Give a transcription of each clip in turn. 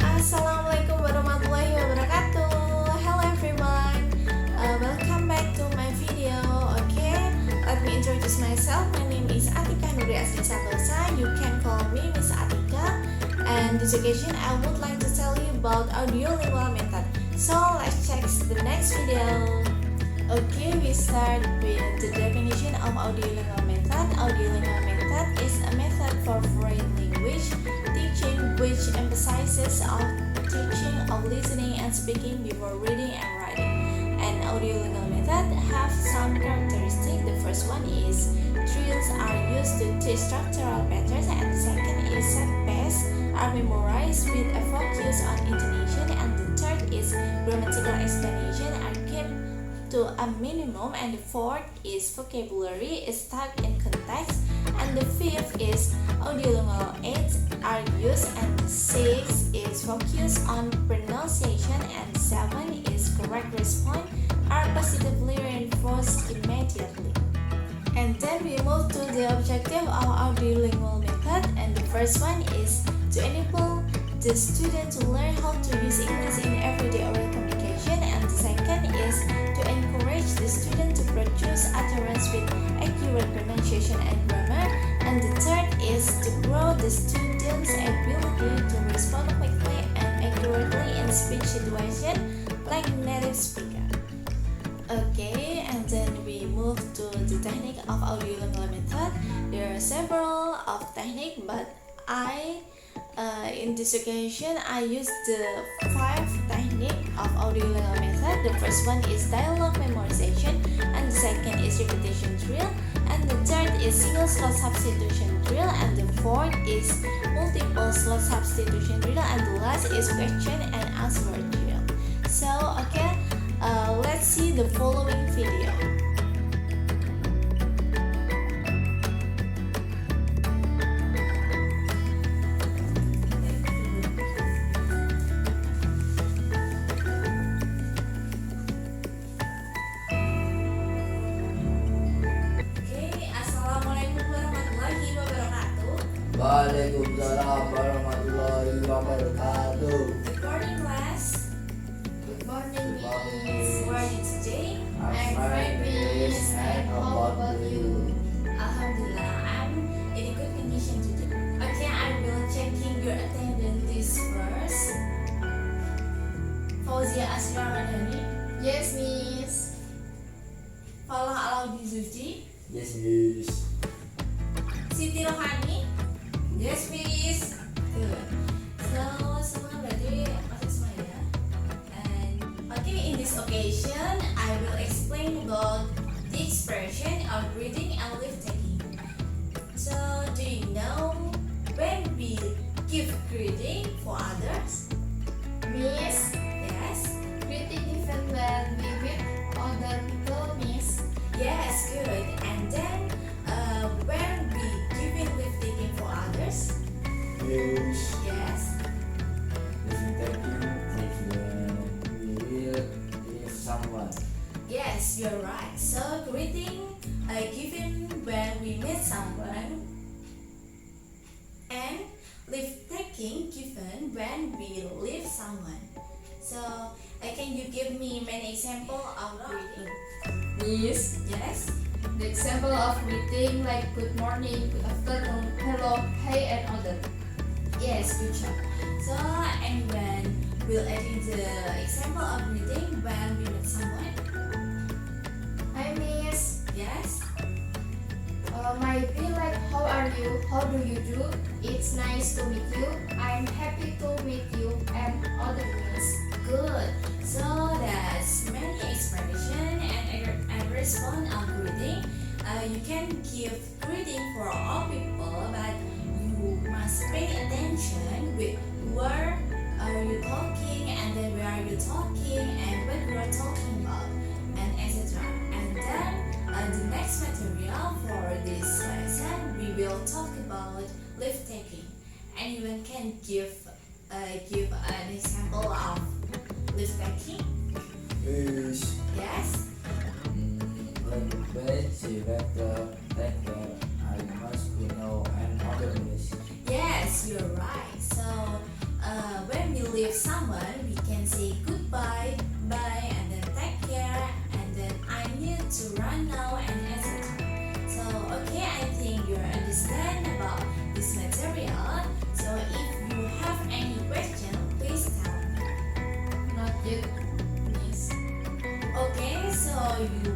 Assalamualaikum warahmatullahi wabarakatuh. Hello everyone. Welcome back to my video. Okay, let me introduce myself. My name is Atikah Nuriadzni Santosa. You can call me Miss Atikah. And this occasion I would like to tell you about audio-lingual method. So let's check the next video. Okay, we start with the definition of audio-lingual method. Audio-lingual method is a method for foreign language teaching which emphasizes of teaching of listening and speaking before reading and writing. An audio-lingual method have some characteristics. The first one is drills are used to teach structural patterns, and the second is set pace are memorized with a focus on intonation, and the third is grammatical explanation are kept to a minimum, and the fourth is vocabulary is stuck in context, and the fifth is audio-lingual aids are used, and the sixth is focus on pronunciation, and seven is correct response are positively reinforced immediately. And then we move to the objective of audio-lingual method, and the first one is to enable the student to learn how to use English in everyday oral communication, and the second is to encourage the student to produce utterance with accurate pronunciation and grammar, and the third is to grow the student's ability to respond quickly and accurately in speech situation like native speaker. Okay, and then we move to the technique of audio-lingual method. There are several of technique, but in this occasion I use the 5 technique of audio-lingual method. The first one is dialogue memorization, and the second is repetition drill, and the third is single slot substitution drill, and the fourth is multiple slot substitution drill, and the last is question and answer drill. So okay, let's see the following video. Waalaikumsalam warahmatullahi wabarakatuh. Good morning, class. Good morning, Good morning. Miss. How are you today? I'm fine, Miss. And how about you? Alhamdulillah, I'm in a good condition today. Okay, I will checking your attendance first. Fauzia Asra Radhani, Yes, Miss. Falah Alaudi Zufti, Yes, Miss. Siti Rohani. Yes, Miss. Good. So semua berarti masuk semua ya. And okay, in this occasion, I will explain about the expression of reading and lift taking. So, do you know when we give greeting for others? Miss, Yes. greeting given when we meet other people, Miss. Yes, good. And then, when we giving lift taking for others? Miss. Yes. We will give someone. Yes, you're right. So greeting given when we meet someone, and leave taking given when we leave someone. So can you give me many example of greeting? Miss, Yes. the example of greeting like good morning, good afternoon, hello, hey, and other. Yes, good job. So and when we'll add in the example of greeting when we meet someone. Hi, Miss. Yes. Might be like, how are you? How do you do? It's nice to meet you. I'm happy to meet you, and other Miss. Good. So that's many expression and respond on greeting. You can give greeting for all people, but you must pay attention with where are you talking, and then where are you talking, and what you are talking about, and etc. And then the next material for this lesson we will talk about lift taking. anyone can give an example of lift taking? Is Yes. when the bed she better take care. I must know and organize. Yes, you're right. So when we leave someone, we can say goodbye, bye, and then take care, and then I need to run now, and etc. So okay, I think you understand about this material. So if you have any question, please tell me. Not yet, Miss. Okay, so you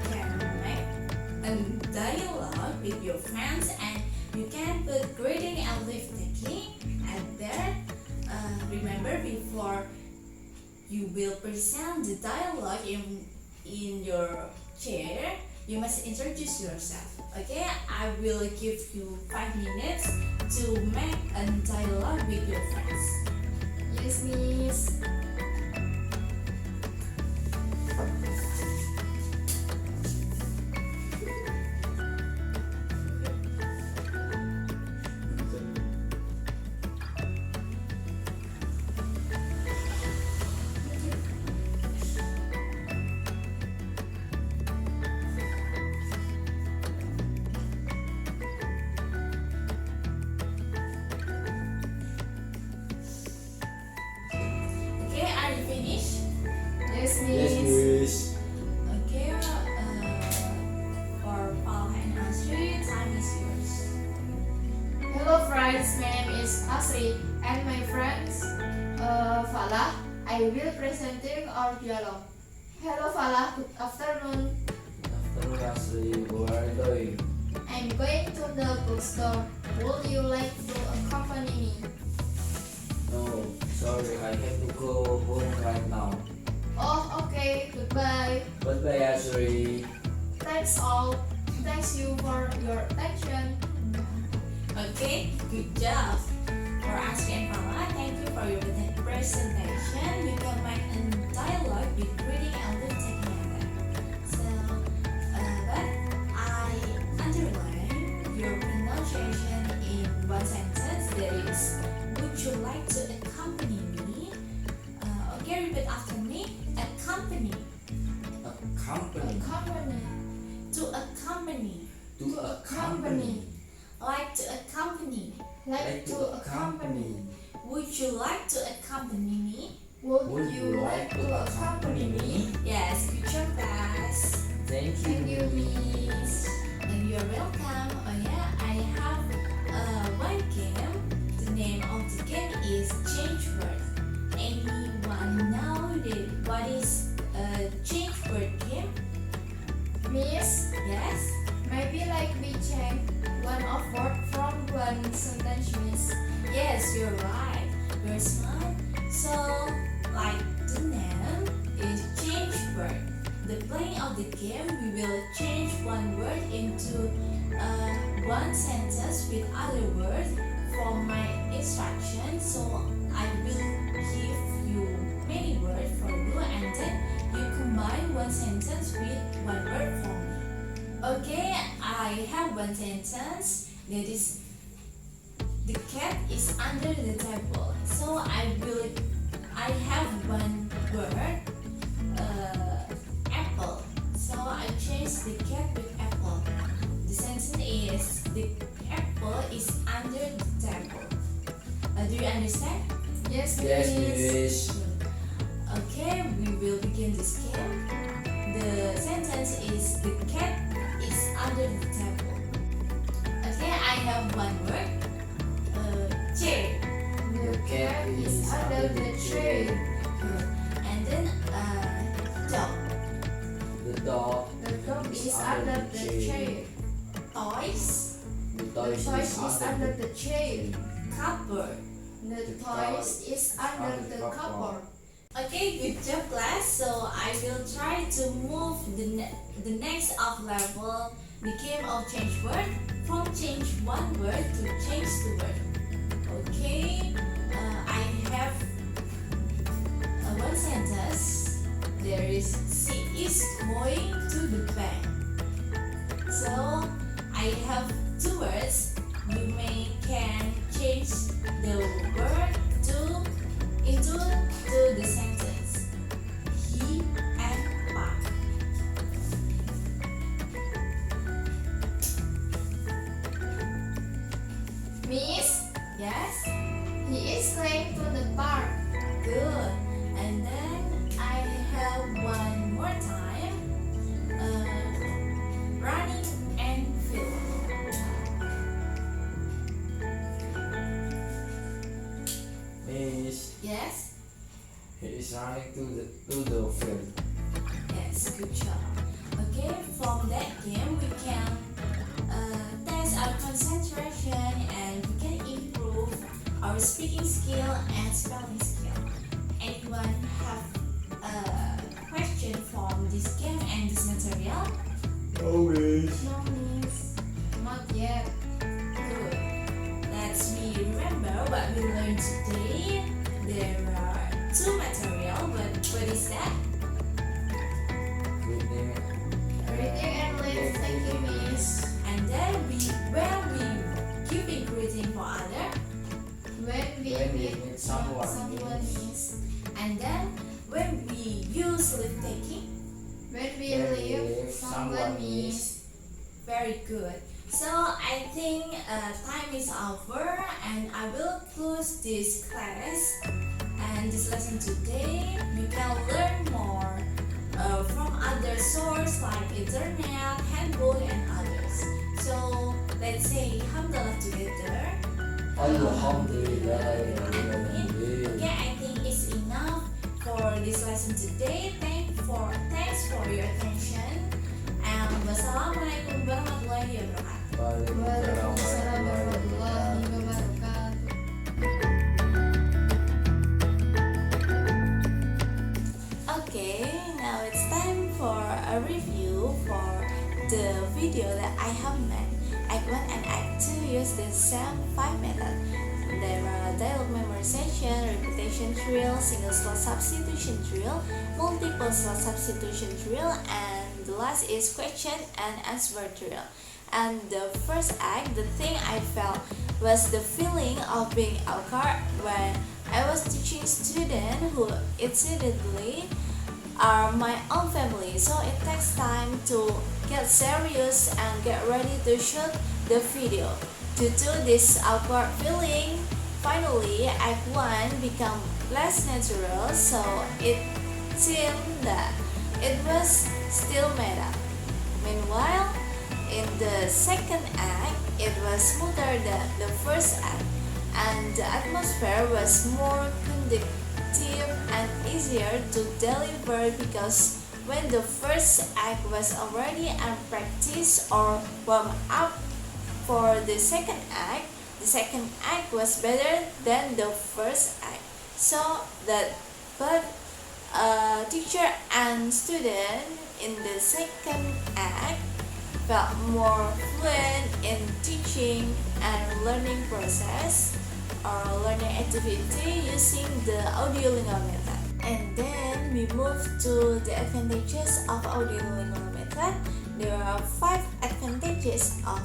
can make a dialogue with your friends, and you can put greeting and lift taking. And then remember, before you will present the dialogue in your chair, you must introduce yourself. Okay, I will give you 5 minutes to make a dialogue with your friends. Yes, Miss. Okay, are you finished? Yes, Yes, Miss. Miss. Okay, for Paul and Asri, time is yours. Hello friends, my name is Asri and my friends Falah. I will presenting our dialogue. Hello Falah, good afternoon. After Asri, where are you going? I'm going to the bookstore. Would you like to accompany me? No, sorry, I have to go home right now. Oh, okay. Goodbye. Goodbye, Asri. Thanks all. Thanks you for your attention. Okay, good job. For Asri and Paula, thank you for your presentation. You can make a dialogue with reading and listening together. So, but I underline your pronunciation in one sentence. That is, would you like to accompany me? Okay, repeat after me. Accompany. Accompany. Accompany. To accompany. To accompany. Like to accompany. Like to accompany. Would you like to accompany me? Would you like to accompany me? Yes, good job, guys. Thank Thank you, Miss. And you're welcome. Oh yeah, I have one game. The name of the game is Change Word. Anyone know what is a change word game? Miss, Yes. maybe like we change one of word from one sentence, Miss. Yes, you're right. You're smart. So, like the name is change word. The playing of the game, we will change one word into one sentence with other words from my instruction. So I will give you many words for you, and then you combine one sentence with one word for me. Okay, I have one sentence that is, the cat is under the table. So I have one word, apple. So I change the cat with apple. The sentence is, the apple is under the table. Do you understand? Yes, Yes, Miss. Miss. Okay, we will begin this game. The sentence is, the cat is under the table. Okay, I have one word, chair. The cat is under the tree. And then dog. The dog. The dog is under the chair. Toys. The The toys toys is under the chair. Cupboard. The toys is under the cupboard. Okay, good job, class. So I will try to move the next up level, the game of change word, from change one word to change the word. Okay, I have one sentence. There is, she is going to the bank. So I have two words. You can change Miss, Yes? he is going to the park. Good. And then I have one more time. Running and field. Miss, Yes? he is running to the field. Yes, good job. Okay, from that game we can test our concentration and we can improve our speaking skill and spelling skill. Anyone have a question from this game and this material? No, Miss. No, Miss. Not yet. Good. Let's remember what we learned today. There are two material, but what is that? Reading. Reading and listening. Thank you, Miss. And then when we giving greeting for other, When we When we meet meet someone, Miss. and then when we use leave taking. When we When we leave leave someone, someone, Miss. Very good. So I think time is over and I will close this class and this lesson today. You can learn more from other sources like internet, handbook and others. So let's say Alhamdulillah together. Alhamdulillah. Okay, I think it's enough for this lesson today. Thanks for your attention. And wassalamualaikum warahmatullahi wabarakatuh. Waalaikumsalam warahmatullahi wabarakatuh. Okay, now it's time for a review for the video that I have made. Act 1 and Act 2 use the same 5 method. There are dialogue memorization, repetition drill, single slot substitution drill, multiple slot substitution drill, and the last is question and answer drill. And the first act, the thing I felt was the feeling of being awkward when I was teaching students who incidentally are my own family, so it takes time to get serious and get ready to shoot the video. Due to this awkward feeling, finally Act 1 became less natural, so it seemed that it was still made up. Meanwhile, in the second act, it was smoother than the first act, and the atmosphere was more conducive and easier to deliver because when the first act was already unpracticed or warm up for the second act was better than the first act. So that both teacher and student in the second act felt more fluent in teaching and learning process or learning activity using the audio-lingual method. And then we move to the advantages of audio-lingual method. There are 5 advantages of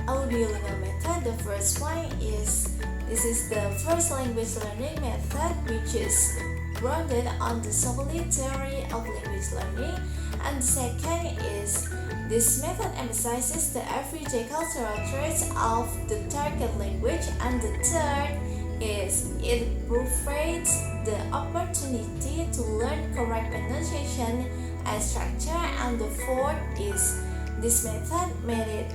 audio-lingual method. The first one is this is the first language learning method which is grounded on the solid theory of language learning. And the second is this method emphasizes the everyday cultural traits of the target language. And the third is it provides the opportunity to learn correct pronunciation and structure. And the fourth is this method made it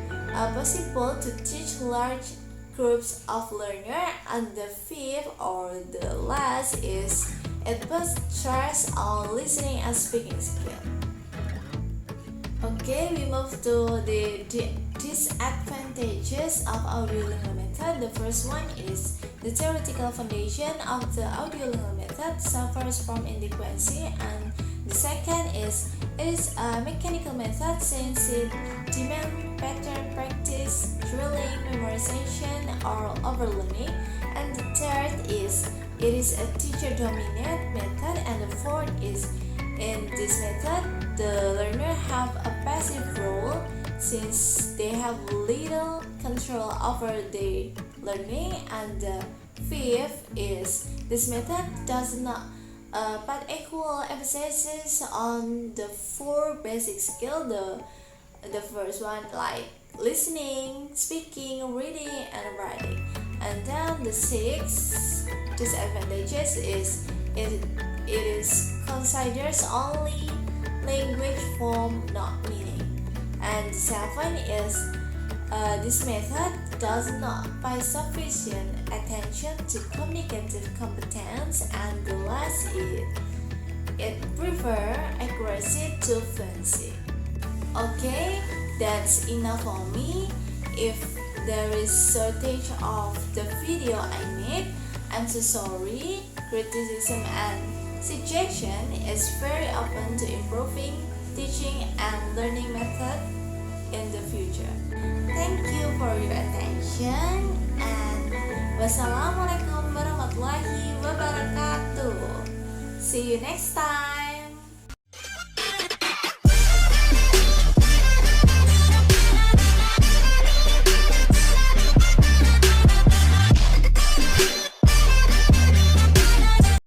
possible to teach large groups of learners. And the fifth or the last is it puts stress on listening and speaking skill. Okay, we move to the disadvantages of audio-lingual method. The first one is the theoretical foundation of the audio-lingual method suffers from inadequacy, and the second is it is a mechanical method since it demands pattern practice, drilling, memorization, or overlearning. And the third is it is a teacher-dominated method, and the fourth is in this method, the learner have a passive role since they have little control over their learning. And the fifth is this method does not put equal emphasis on the 4 basic skills. The first one like listening, speaking, reading, and writing. And then the sixth disadvantages is it is considers only language form, not meaning. And seven is this method does not pay sufficient attention to communicative competence, and the last is it prefer accuracy to fluency. Okay, that's enough for me. If there is shortage of the video I made, I'm so sorry. Criticism and suggestion is very open to improving teaching and learning method in the future. Thank you for your attention, and wassalamualaikum warahmatullahi wabarakatuh. See you next time.